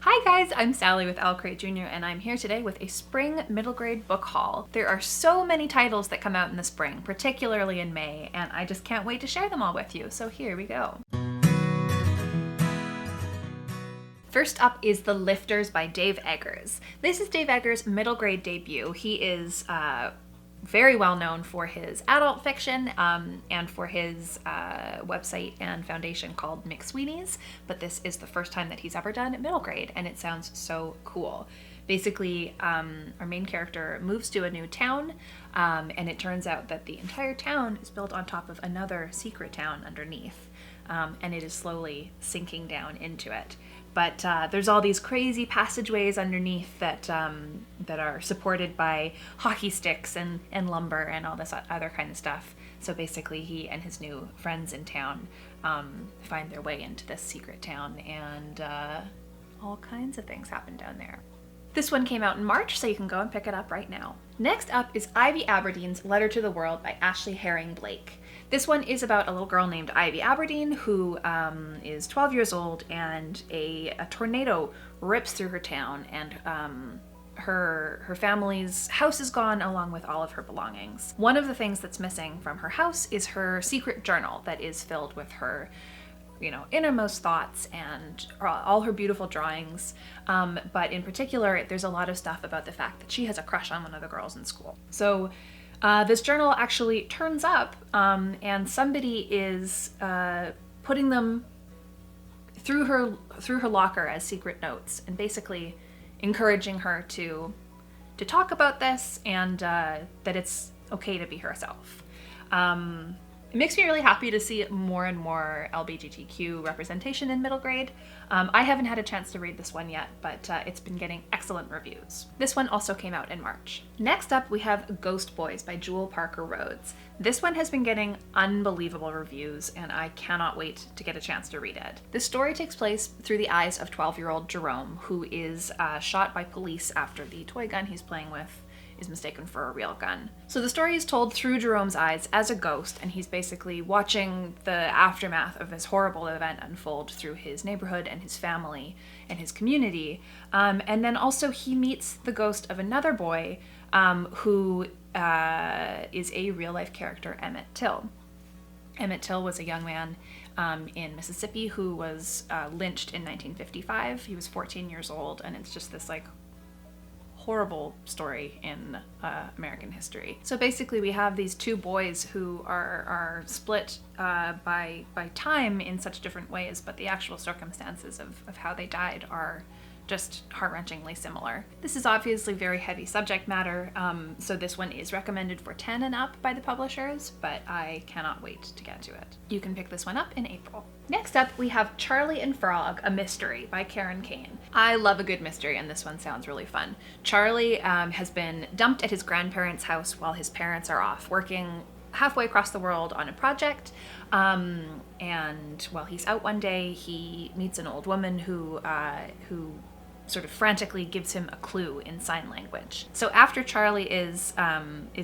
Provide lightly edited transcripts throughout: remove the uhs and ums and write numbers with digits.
Hi guys, I'm Sally with OwlCrate Jr. and I'm here today with a spring middle grade book haul. There are so many titles that come out in the spring, particularly in May, and I just can't wait to share them all with you, so here we go. First up is The Lifters by Dave Eggers. This is Dave Eggers' middle grade debut. He is very well known for his adult fiction and for his website and foundation called McSweeney's, but this is the first time that he's ever done middle grade, and it sounds so cool. Basically, our main character moves to a new town, and it turns out that the entire town is built on top of another secret town underneath, and it is slowly sinking down into it. But there's all these crazy passageways underneath that are supported by hockey sticks and lumber and all this other kind of stuff. So basically he and his new friends in town find their way into this secret town, and all kinds of things happen down there. This one came out in March, so you can go and pick it up right now. Next up is Ivy Aberdeen's Letter to the World by Ashley Herring Blake. This one is about a little girl named Ivy Aberdeen who is 12 years old, and a tornado rips through her town, and her family's house is gone along with all of her belongings. One of the things that's missing from her house is her secret journal that is filled with her innermost thoughts and all her beautiful drawings. But in particular, there's a lot of stuff about the fact that she has a crush on one of the girls in school. So this journal actually turns up, and somebody is putting them through her locker as secret notes, and basically encouraging her to talk about this, and that it's okay to be herself. It makes me really happy to see more and more LGBTQ representation in middle grade. I haven't had a chance to read this one yet, but it's been getting excellent reviews. This one also came out in March. Next up, we have Ghost Boys by Jewell Parker Rhodes. This one has been getting unbelievable reviews, and I cannot wait to get a chance to read it. This story takes place through the eyes of 12-year-old Jerome, who is shot by police after the toy gun he's playing with is mistaken for a real gun. So the story is told through Jerome's eyes as a ghost, and he's basically watching the aftermath of this horrible event unfold through his neighborhood and his family and his community. And then also he meets the ghost of another boy who is a real-life character, Emmett Till. Emmett Till was a young man in Mississippi who was lynched in 1955. He was 14 years old, and it's just this horrible story in American history. So basically we have these two boys who are split by time in such different ways, but the actual circumstances of how they died are just heart-wrenchingly similar. This is obviously very heavy subject matter, so this one is recommended for 10 and up by the publishers, but I cannot wait to get to it. You can pick this one up in April. Next up, we have Charlie and Frog, a Mystery by Kane. I love a good mystery, and this one sounds really fun. Charlie has been dumped at his grandparents' house while his parents are off working halfway across the world on a project, and while he's out one day, he meets an old woman who sort of frantically gives him a clue in sign language. So after Charlie is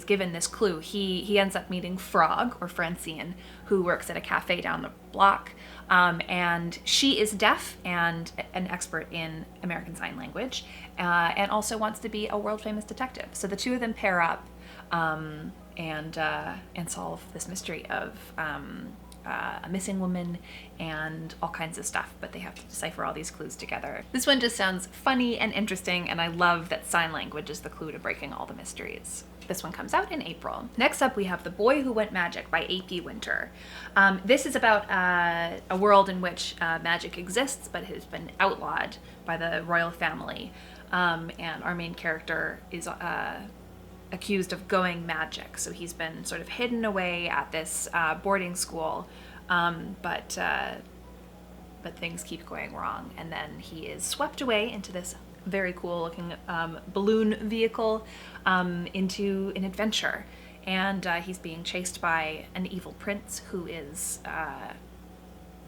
given this clue, he ends up meeting Frog, or Francine, who works at a cafe down the block, and she is deaf and an expert in American Sign Language, and also wants to be a world-famous detective. So the two of them pair up and solve this mystery of a missing woman and all kinds of stuff, but they have to decipher all these clues together. This one just sounds funny and interesting, and I love that sign language is the clue to breaking all the mysteries. This one comes out in April. Next up, we have The Boy Who Went Magic by A.P. Winter. This is about a world in which magic exists, but has been outlawed by the royal family, and our main character is accused of going magic. So he's been sort of hidden away at this boarding school, but things keep going wrong, and then he is swept away into this very cool looking balloon vehicle into an adventure, and he's being chased by an evil prince who is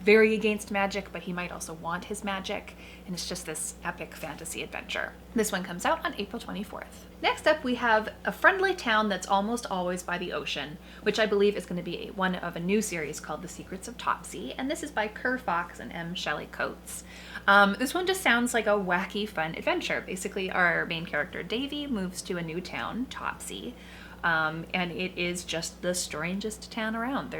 very against magic, but he might also want his magic, and it's just this epic fantasy adventure. This one comes out on April 24th. Next up, we have a friendly town that's almost always by the ocean, which I believe is going to be one of a new series called The Secrets of Topsy, and this is by Kerr Fox and M. Shelley Coates. This one just sounds like a wacky, fun adventure. Basically, our main character, Davy, moves to a new town, Topsy, and it is just the strangest town around.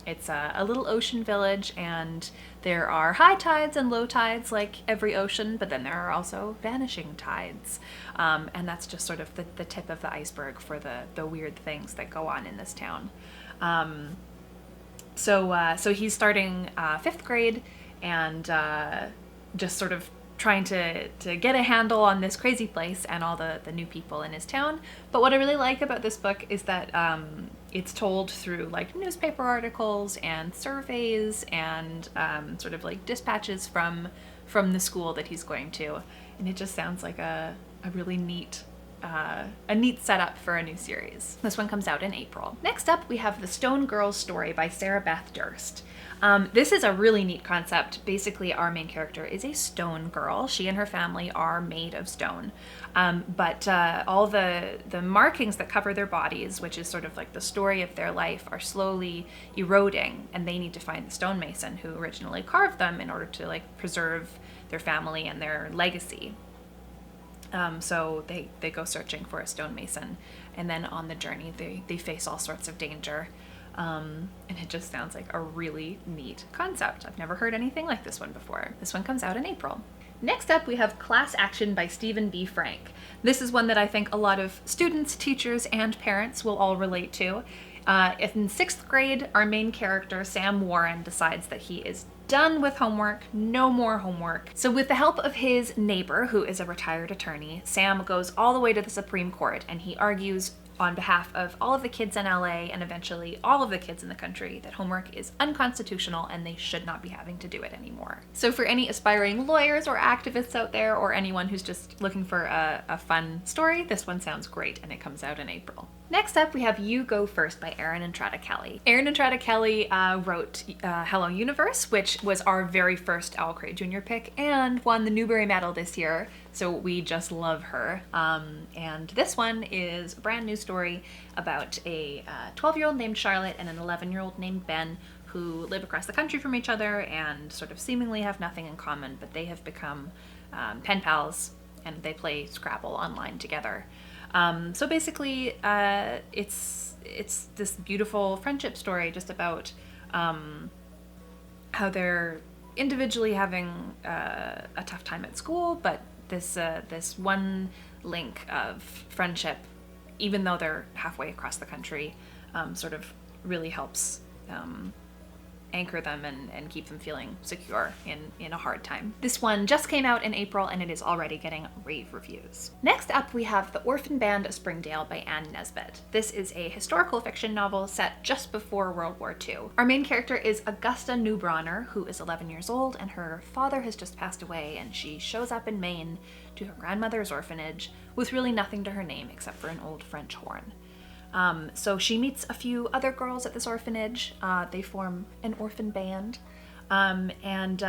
It's a little ocean village, and there are high tides and low tides like every ocean, but then there are also vanishing tides. And that's just sort of the tip of the iceberg for the weird things that go on in this town. So he's starting 5th grade and just sort of trying to get a handle on this crazy place and all the new people in his town. But what I really like about this book is that it's told through like newspaper articles and surveys and sort of like dispatches from the school that he's going to, and it just sounds like a really neat setup for a new series. This one comes out in April. Next up, we have The Stone Girl's Story by Sarah Beth Durst. This is a really neat concept. Basically, our main character is a stone girl. She and her family are made of stone. But all the markings that cover their bodies, which is sort of like the story of their life, are slowly eroding, and they need to find the stonemason who originally carved them in order to like preserve their family and their legacy. So they go searching for a stonemason, and then on the journey they face all sorts of danger. And it just sounds like a really neat concept. I've never heard anything like this one before. This one comes out in April. Next up, we have Class Action by Stephen B. Frank. This is one that I think a lot of students, teachers, and parents will all relate to. In 6th grade, our main character, Sam Warren, decides that he is done with homework, no more homework. So with the help of his neighbor, who is a retired attorney, Sam goes all the way to the Supreme Court, and he argues on behalf of all of the kids in LA and eventually all of the kids in the country that homework is unconstitutional and they should not be having to do it anymore. So for any aspiring lawyers or activists out there, or anyone who's just looking for a fun story, this one sounds great, and it comes out in April. Next up, we have You Go First by Erin and Entrada Kelly. Erin and Entrada Kelly wrote Hello Universe, which was our very first OwlCrate Junior pick and won the Newbery Medal this year, so we just love her. And this one is a brand new story about a 12-year-old named Charlotte and an 11-year-old named Ben who live across the country from each other and sort of seemingly have nothing in common, but they have become pen pals and they play Scrabble online together. So basically, it's this beautiful friendship story just about how they're individually having a tough time at school, but this one link of friendship, even though they're halfway across the country, sort of really helps anchor them and keep them feeling secure in a hard time. This one just came out in April and it is already getting rave reviews. Next up, we have The Orphan Band of Springdale by Anne Nesbet. This is a historical fiction novel set just before World War II. Our main character is Augusta Neubronner, who is 11 years old, and her father has just passed away, and she shows up in Maine to her grandmother's orphanage with really nothing to her name except for an old French horn. So she meets a few other girls at this orphanage. They form an orphan band, and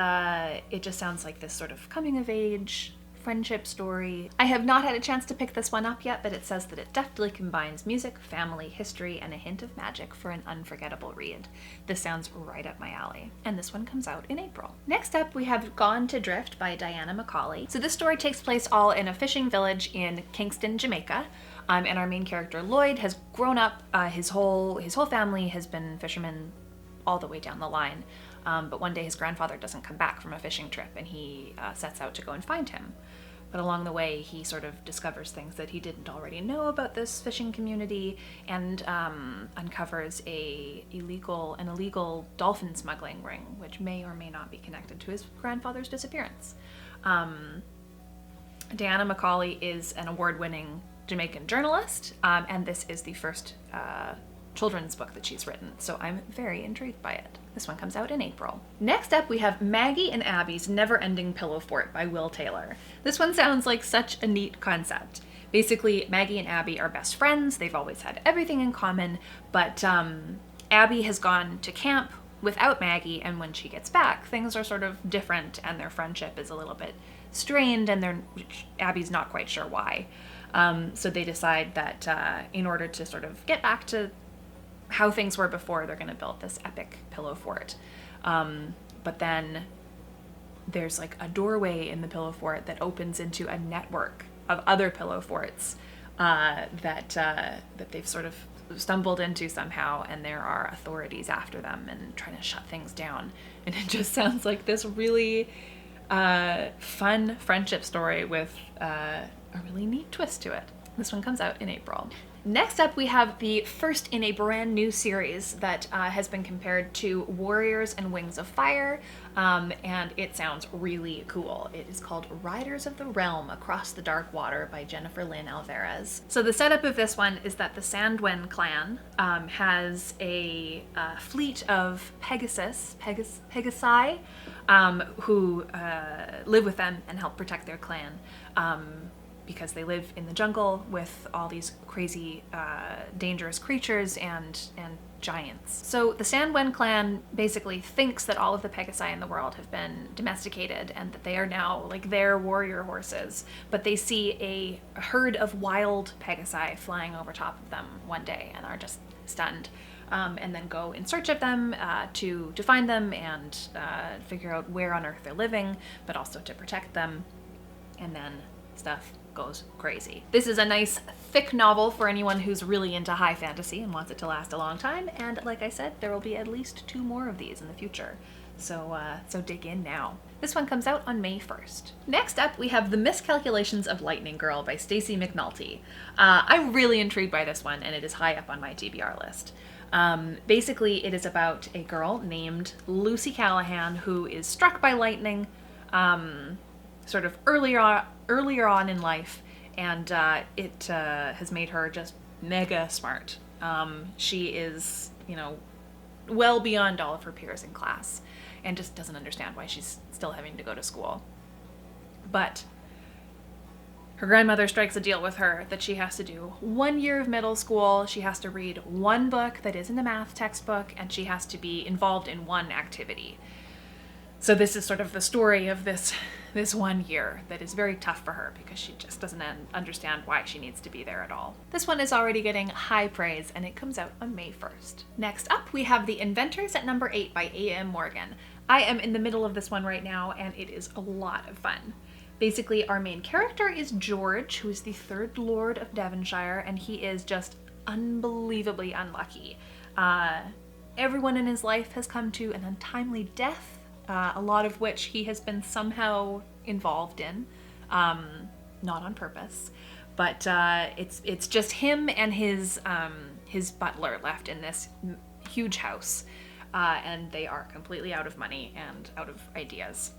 it just sounds like this sort of coming-of-age friendship story. I have not had a chance to pick this one up yet, but it says that it definitely combines music, family, history, and a hint of magic for an unforgettable read. This sounds right up my alley, and this one comes out in April. Next up, we have Gone to Drift by Diana McCaulay. So this story takes place all in a fishing village in Kingston, Jamaica. And our main character, Lloyd, has grown up. His whole family has been fishermen all the way down the line. But one day his grandfather doesn't come back from a fishing trip, and he sets out to go and find him. But along the way, he sort of discovers things that he didn't already know about this fishing community, and uncovers an illegal dolphin smuggling ring, which may or may not be connected to his grandfather's disappearance. Diana McCaulay is an award-winning Jamaican journalist, and this is the first children's book that she's written, so I'm very intrigued by it. This one comes out in April. Next up, we have Maggie and Abby's Neverending Pillow Fort by Will Taylor. This one sounds like such a neat concept. Basically, Maggie and Abby are best friends. They've always had everything in common, but Abby has gone to camp without Maggie, and when she gets back, things are sort of different, and their friendship is a little bit strained, and Abby's not quite sure why. So they decide that in order to sort of get back to how things were before, they're going to build this epic pillow fort. But then there's like a doorway in the pillow fort that opens into a network of other pillow forts that they've sort of stumbled into somehow, and there are authorities after them and trying to shut things down. And it just sounds like this really fun friendship story with a really neat twist to it. This one comes out in April. Next up, we have the first in a brand new series that has been compared to Warriors and Wings of Fire, and it sounds really cool. It is called Riders of the Realm Across the Dark Water by Jennifer Lynn Alvarez. So the setup of this one is that the Sandwen clan has a fleet of Pegasi, who live with them and help protect their clan. Because they live in the jungle with all these crazy, dangerous creatures and giants. So the Sandwen clan basically thinks that all of the Pegasi in the world have been domesticated and that they are now like their warrior horses. But they see a herd of wild Pegasi flying over top of them one day and are just stunned. And then go in search of them to find them and figure out where on earth they're living, but also to protect them. And then stuff goes crazy. This is a nice thick novel for anyone who's really into high fantasy and wants it to last a long time, and like I said, there will be at least 2 more of these in the future. So dig in now. This one comes out on May 1st. Next up, we have The Miscalculations of Lightning Girl by Stacy McAnulty. I'm really intrigued by this one, and it is high up on my TBR list. Basically, it is about a girl named Lucy Callahan who is struck by lightning sort of earlier on in life, and it has made her just mega smart. She is, well beyond all of her peers in class, and just doesn't understand why she's still having to go to school. But her grandmother strikes a deal with her that she has to do 1 year of middle school, she has to read 1 book that isn't a math textbook, and she has to be involved in 1 activity. So this is sort of the story of this 1 year that is very tough for her because she just doesn't understand why she needs to be there at all. This one is already getting high praise, and it comes out on May 1st. Next up, we have The Inventors at number 8 by A.M. Morgen. I am in the middle of this one right now, and it is a lot of fun. Basically, our main character is George, who is the 3rd Lord of Devonshire, and he is just unbelievably unlucky. Everyone in his life has come to an untimely death, a lot of which he has been somehow involved in, not on purpose, but it's just him and his butler left in this huge house, and they are completely out of money and out of ideas,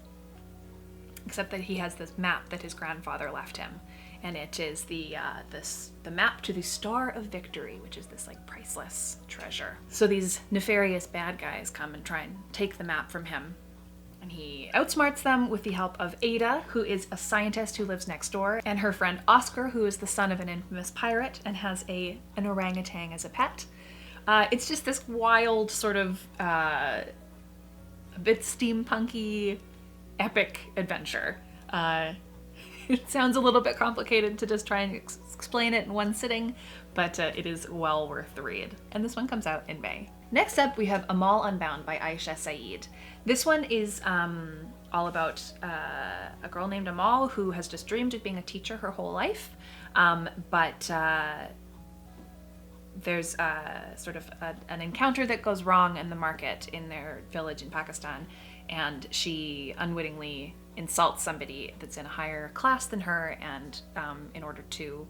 except that he has this map that his grandfather left him, and it is the map to the Star of Victory, which is this like priceless treasure. So these nefarious bad guys come and try and take the map from him. And he outsmarts them with the help of Ada, who is a scientist who lives next door, and her friend Oscar, who is the son of an infamous pirate and has an orangutan as a pet. It's just this wild sort of a bit steampunky, epic adventure. It sounds a little bit complicated to just try and explain it in one sitting, but it is well worth the read. And this one comes out in May. Next up, we have Amal Unbound by Aisha Saeed. This one is all about a girl named Amal who has just dreamed of being a teacher her whole life, but there's sort of an encounter that goes wrong in the market in their village in Pakistan, and she unwittingly insults somebody that's in a higher class than her, and in order to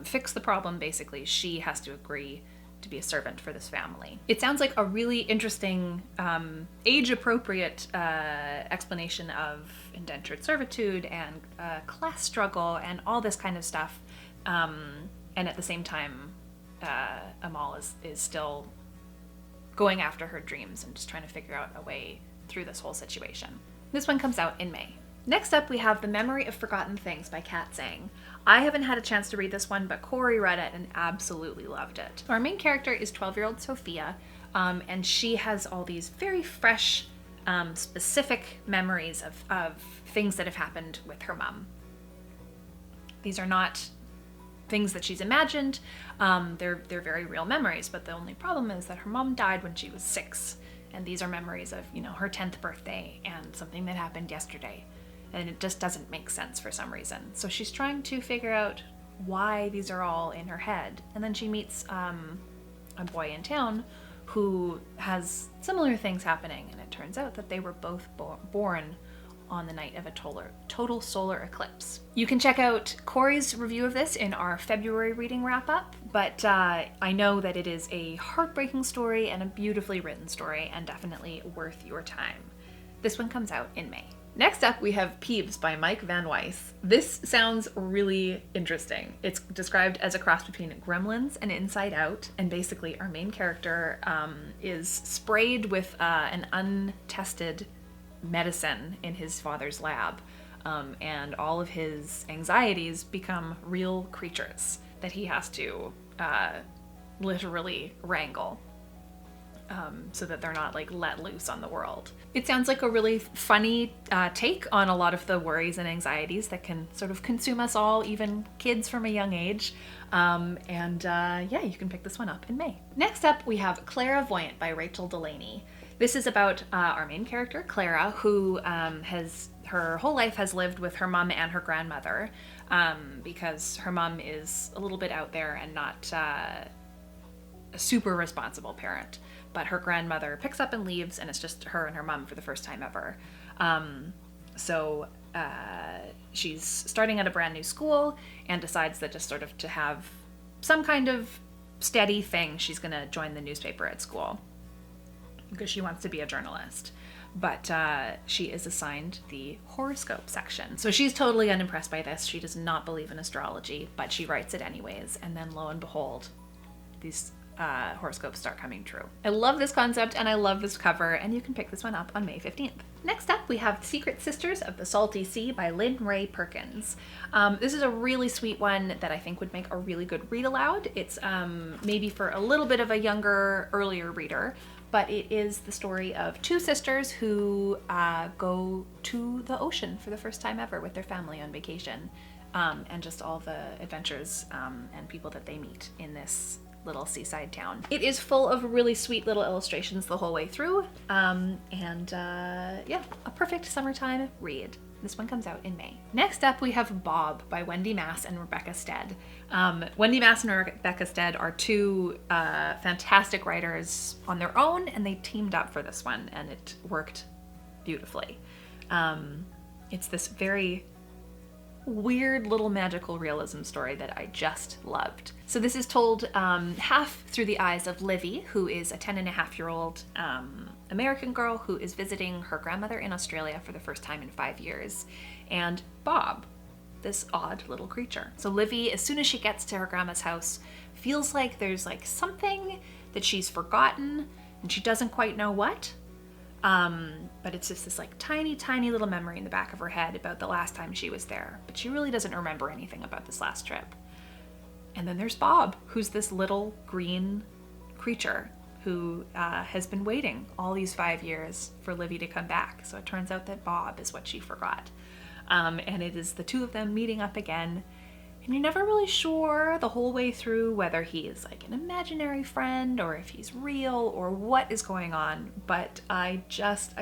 fix the problem, basically, she has to agree to be a servant for this family. It sounds like a really interesting, age-appropriate explanation of indentured servitude and class struggle and all this kind of stuff. And at the same time, Amal is still going after her dreams and just trying to figure out a way through this whole situation. This one comes out in May. Next up, we have The Memory of Forgotten Things by Kat Zhang. I haven't had a chance to read this one, but Corey read it and absolutely loved it. Our main character is 12-year-old Sophia, And she has all these very fresh, specific memories of things that have happened with her mom. These are not things that she's imagined. They're very real memories, but the only problem is that her mom died when she was 6. And these are memories of, her 10th birthday and something that happened yesterday. And it just doesn't make sense for some reason. So she's trying to figure out why these are all in her head. And then she meets a boy in town who has similar things happening. And it turns out that they were both born on the night of a total solar eclipse. You can check out Corey's review of this in our February reading wrap-up, but I know that it is a heartbreaking story and a beautifully written story, and definitely worth your time. This one comes out in May. Next up, we have Peeps by Mike Van Weiss. This sounds really interesting. It's described as a cross between Gremlins and Inside Out, and basically our main character is sprayed with an untested medicine in his father's lab, and all of his anxieties become real creatures that he has to literally wrangle, so that they're not let loose on the world. It sounds like a really funny take on a lot of the worries and anxieties that can sort of consume us all, even kids from a young age. Yeah, you can pick this one up in May. Next up, we have Clairvoyant by Rachel Delaney. This is about our main character, Clara, who her whole life has lived with her mom and her grandmother, because her mom is a little bit out there and not a super responsible parent. But her grandmother picks up and leaves, and it's just her and her mom for the first time ever. So she's starting at a brand new school and decides that just sort of to have some kind of steady thing, she's going to join the newspaper at school, because she wants to be a journalist. But she is assigned the horoscope section. So she's totally unimpressed by this. She does not believe in astrology, but she writes it anyways. And then lo and behold, these horoscopes start coming true. I love this concept and I love this cover, and you can pick this one up on May 15th. Next up, we have Secret Sisters of the Salty Sea by Lynn Ray Perkins. This is a really sweet one that I think would make a really good read aloud. It's maybe for a little bit of a younger, earlier reader, but it is the story of 2 sisters who go to the ocean for the first time ever with their family on vacation, and just all the adventures and people that they meet in this little seaside town. It is full of really sweet little illustrations the whole way through, yeah, a perfect summertime read. This one comes out in May. Next up, we have Bob by Wendy Mass and Rebecca Stead. Wendy Mass and Rebecca Stead are 2 fantastic writers on their own, and they teamed up for this one, and it worked beautifully. It's this very weird little magical realism story that I just loved. So this is told half through the eyes of Livy, who is a 10-and-a-half-year-old American girl who is visiting her grandmother in Australia for the first time in 5 years, and Bob, this odd little creature. So Livy, as soon as she gets to her grandma's house, feels like there's something that she's forgotten, and she doesn't quite know what. But it's just this tiny little memory in the back of her head about the last time she was there, but she really doesn't remember anything about this last trip. And then there's Bob, who's this little green creature who has been waiting all these 5 years for Livy to come back. So it turns out that Bob is what she forgot. And it is the 2 of them meeting up again. And you're never really sure the whole way through whether he is an imaginary friend or if he's real or what is going on. But I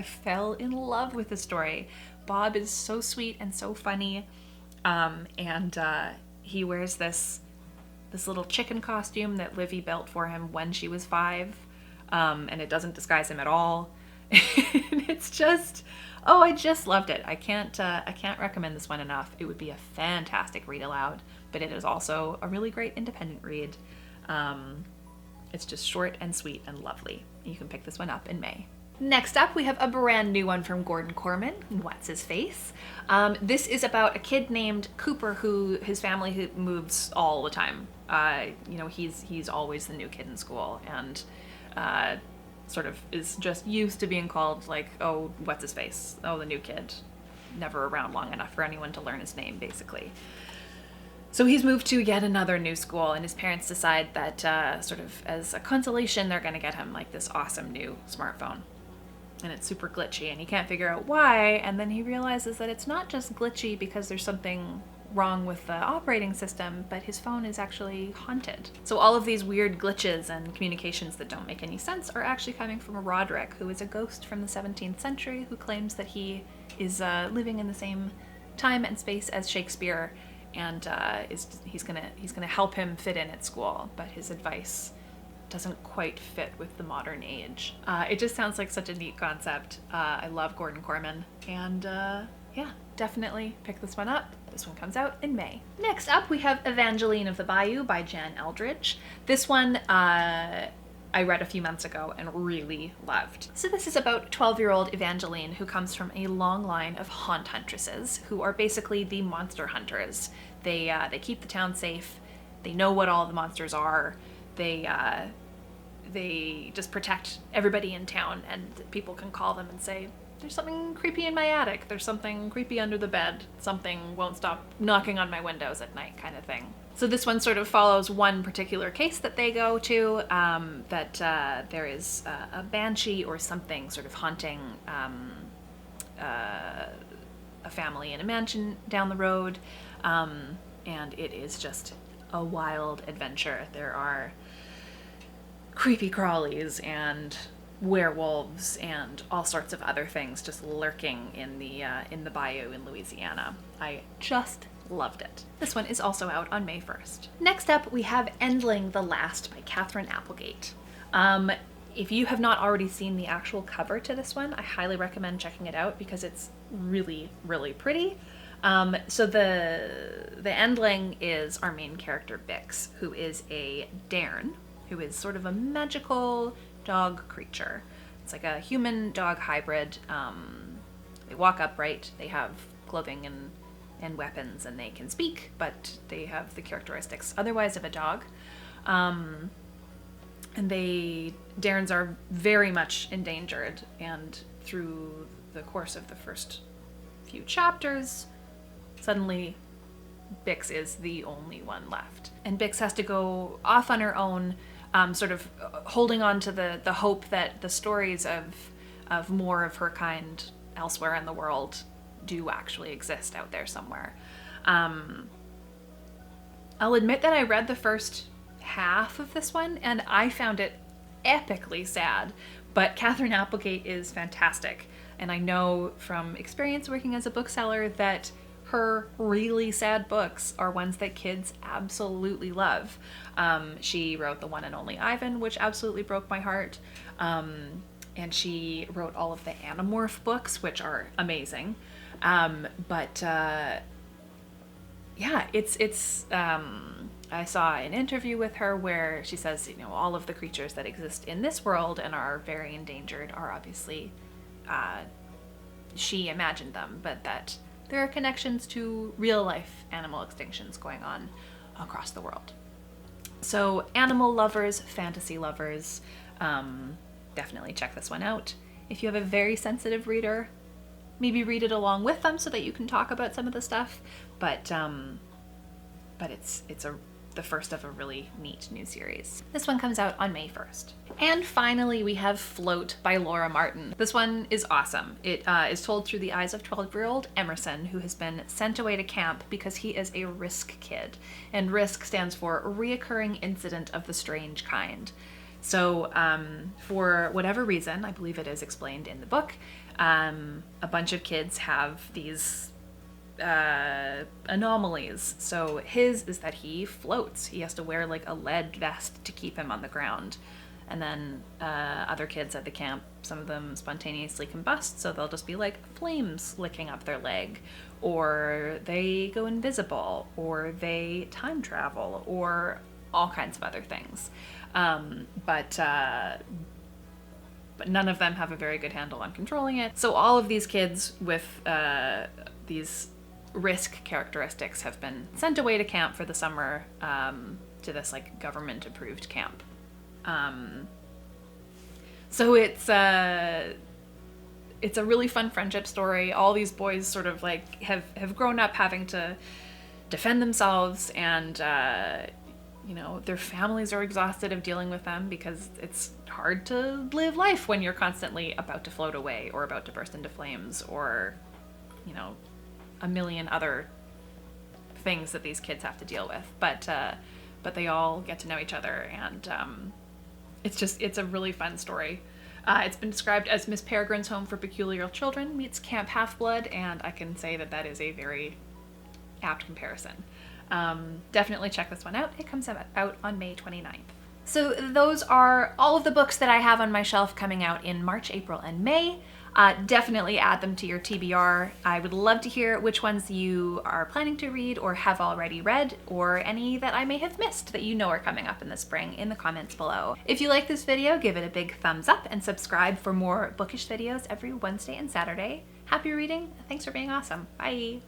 fell in love with the story. Bob is so sweet and so funny. And he wears this little chicken costume that Livy built for him when she was 5. And it doesn't disguise him at all. And it's just, I just loved it. I can't recommend this one enough. It would be a fantastic read aloud, but it is also a really great independent read. It's just short and sweet and lovely. You can pick this one up in May. Next up, we have a brand new one from Gordon Corman, What's His Face? This is about a kid named Cooper who his family moves all the time. He's always the new kid in school, and sort of is just used to being called oh, what's his face? Oh, the new kid. Never around long enough for anyone to learn his name, basically. So he's moved to yet another new school, and his parents decide that sort of as a consolation, they're going to get him like this awesome new smartphone. And it's super glitchy, and he can't figure out why, and then he realizes that it's not just glitchy because there's something wrong with the operating system, but his phone is actually haunted. So all of these weird glitches and communications that don't make any sense are actually coming from a Roderick, who is a ghost from the 17th century, who claims that he is living in the same time and space as Shakespeare, and he's gonna help him fit in at school, but his advice doesn't quite fit with the modern age. It just sounds like such a neat concept. I love Gordon Corman, and yeah, definitely pick this one up. This one comes out in May. Next up, we have Evangeline of the Bayou by Jan Eldridge. This one I read a few months ago and really loved. So this is about 12-year-old Evangeline, who comes from a long line of haunt huntresses, who are basically the monster hunters. They keep the town safe. They know what all the monsters are. They just protect everybody in town, and people can call them and say, there's something creepy in my attic, there's something creepy under the bed, something won't stop knocking on my windows at night, kind of thing. So this one sort of follows one particular case that they go to, that there is a banshee or something sort of haunting a family in a mansion down the road, and it is just a wild adventure. There are creepy crawlies and werewolves and all sorts of other things just lurking in the bayou in Louisiana. I just loved it. This one is also out on May 1st. Next up, we have Endling the Last by Catherine Applegate. If you have not already seen the actual cover to this one, I highly recommend checking it out because it's really, really pretty. So the Endling is our main character, Bix, who is a Dairn, who is sort of a magical dog creature. It's like a human-dog hybrid. They walk upright, they have clothing and weapons, and they can speak, but they have the characteristics otherwise of a dog. And Dairns are very much endangered, and through the course of the first few chapters, suddenly Bix is the only one left. And Bix has to go off on her own, sort of holding on to the hope that the stories of more of her kind elsewhere in the world do actually exist out there somewhere. I'll admit that I read the first half of this one and I found it epically sad, but Catherine Applegate is fantastic. And I know from experience working as a bookseller that her really sad books are ones that kids absolutely love. She wrote The One and Only Ivan, which absolutely broke my heart. And she wrote all of the Animorph books, which are amazing. Yeah, it's I saw an interview with her where she says, you know, all of the creatures that exist in this world and are very endangered are obviously, she imagined them, but that there are connections to real life animal extinctions going on across the world. So animal lovers, fantasy lovers, definitely check this one out. If you have a very sensitive reader, maybe read it along with them so that you can talk about some of the stuff, but it's the first of a really neat new series. This one comes out on May 1st. And finally, we have Float by Laura Martin. This one is awesome. It is told through the eyes of 12-year-old Emerson, who has been sent away to camp because he is a risk kid. And risk stands for reoccurring incident of the strange kind. So for whatever reason, I believe it is explained in the book, a bunch of kids have these anomalies. So his is that he floats. He has to wear like a lead vest to keep him on the ground. And then other kids at the camp, some of them spontaneously combust, so they'll just be like flames licking up their leg, or they go invisible, or they time travel, or all kinds of other things. But none of them have a very good handle on controlling it. So all of these kids with these risk characteristics have been sent away to camp for the summer, to this like government approved camp. So it's a really fun friendship story. All these boys sort of like have grown up having to defend themselves, and you know, their families are exhausted of dealing with them because it's hard to live life when you're constantly about to float away or about to burst into flames, or, you know, a million other things that these kids have to deal with. But they all get to know each other, and it's a really fun story. It's been described as Miss Peregrine's Home for Peculiar Children meets Camp Half-Blood, and I can say that that is a very apt comparison. Definitely check this one out. It comes out on May 29th. So those are all of the books that I have on my shelf coming out in March, April, and May. Definitely add them to your TBR. I would love to hear which ones you are planning to read or have already read, or any that I may have missed that you know are coming up in the spring, in the comments below. If you like this video, give it a big thumbs up and subscribe for more bookish videos every Wednesday and Saturday. Happy reading. Thanks for being awesome. Bye.